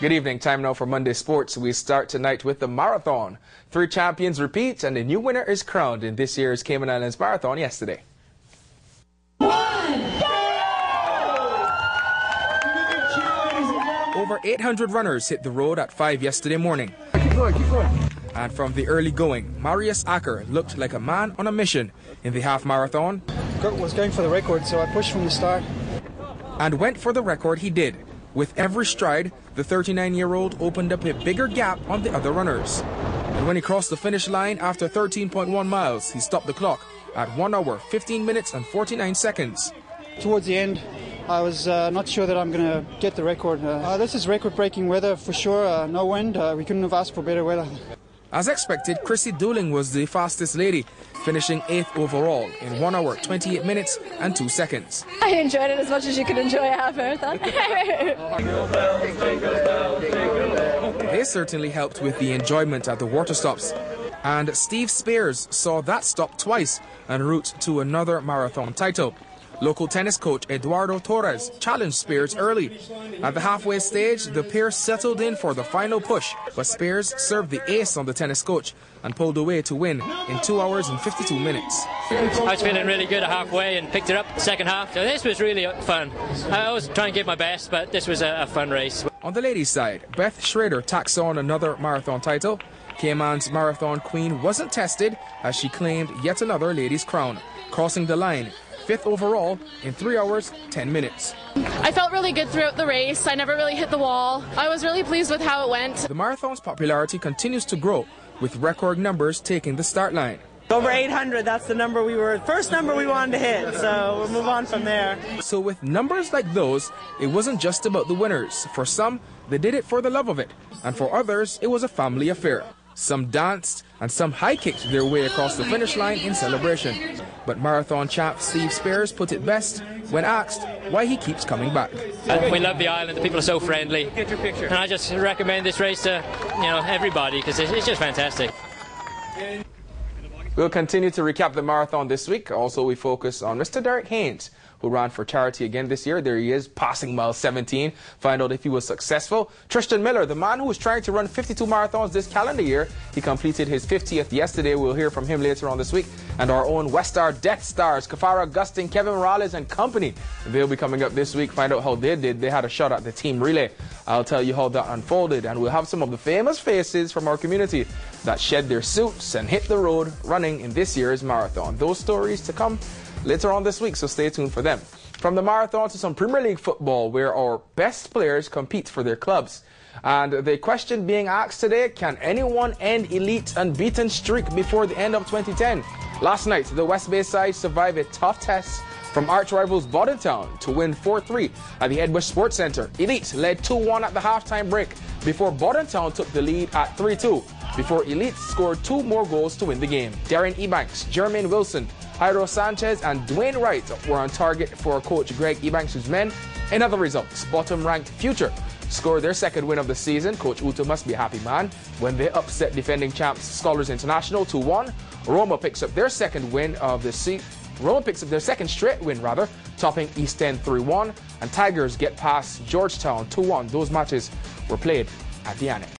Good evening. Time now for Monday Sports. We start tonight with the marathon. 3 champions repeat and a new winner is crowned in this year's Cayman Islands Marathon yesterday. Over 800 runners hit the road at 5 yesterday morning. Keep going, keep going. And from the early going, Marius Acker looked like a man on a mission in the half marathon. Was going for the record, so I pushed from the start. And went for the record he did. With every stride, the 39-year-old opened up a bigger gap on the other runners. And when he crossed the finish line after 13.1 miles, he stopped the clock at 1 hour, 15 minutes and 49 seconds. Towards the end, I was not sure that I'm going to get the record. This is record-breaking weather for sure. No wind. We couldn't have asked for better weather. As expected, Krissy Dooling was the fastest lady, finishing 8th overall in 1 hour, 28 minutes and 2 seconds. I enjoyed it as much as you could enjoy a half marathon. They certainly helped with the enjoyment at the water stops. And Steve Spiers saw that stop twice en route to another marathon title. Local tennis coach Eduardo Torres challenged Spiers early. At the halfway stage, the pair settled in for the final push, but Spiers served the ace on the tennis coach and pulled away to win in 2 hours and 52 minutes. I was feeling really good at halfway and picked it up the second half. So this was really fun. I always try and give my best, but this was a fun race. On the ladies' side, Beth Schreader tacks on another marathon title. Cayman's marathon queen wasn't tested as she claimed yet another ladies' crown, crossing the line 5th overall in 3 hours, 10 minutes. I felt really good throughout the race. I never really hit the wall. I was really pleased with how it went. The marathon's popularity continues to grow, with record numbers taking the start line. Over 800, that's the number first number we wanted to hit, so we'll move on from there. So with numbers like those, it wasn't just about the winners. For some, they did it for the love of it, and for others, it was a family affair. Some danced and some high-kicked their way across the finish line in celebration. But marathon champ Steve Spiers put it best when asked why he keeps coming back. We love the island, the people are so friendly. Get your picture. And I just recommend this race to everybody because it's just fantastic. We'll continue to recap the marathon this week. Also, we focus on Mr. Derek Haynes, who ran for charity again this year. There he is, passing mile 17. Find out if he was successful. Tristan Miller, the man who was trying to run 52 marathons this calendar year. He completed his 50th yesterday. We'll hear from him later on this week. And our own Westar Death Stars, Kafara Gustin, Kevin Morales and company. They'll be coming up this week. Find out how they did. They had a shot at the team relay. I'll tell you how that unfolded. And we'll have some of the famous faces from our community that shed their suits and hit the road running in this year's marathon. Those stories to come later on this week, so stay tuned for them. From the marathon to some Premier League football, where our best players compete for their clubs. And the question being asked today, can anyone end elite unbeaten streak before the end of 2010? Last night, the West Bay side survived a tough test from arch rivals Bodentown to win 4-3 at the Edward Sports Centre. Elite led 2-1 at the halftime break before Bodentown took the lead at 3-2. Before Elite scored 2 more goals to win the game. Darren Ebanks, Jermaine Wilson, Jairo Sanchez and Dwayne Wright were on target for coach Greg Ebanks' men. In other results, bottom-ranked Future scored their 2nd win of the season. Coach Uto must be a happy man when they upset defending champs Scholars International 2-1. Roma picks up their 2nd win of the season. Roma picks up their 2nd straight win, topping East End 3-1. And Tigers get past Georgetown 2-1. Those matches were played at the Annex.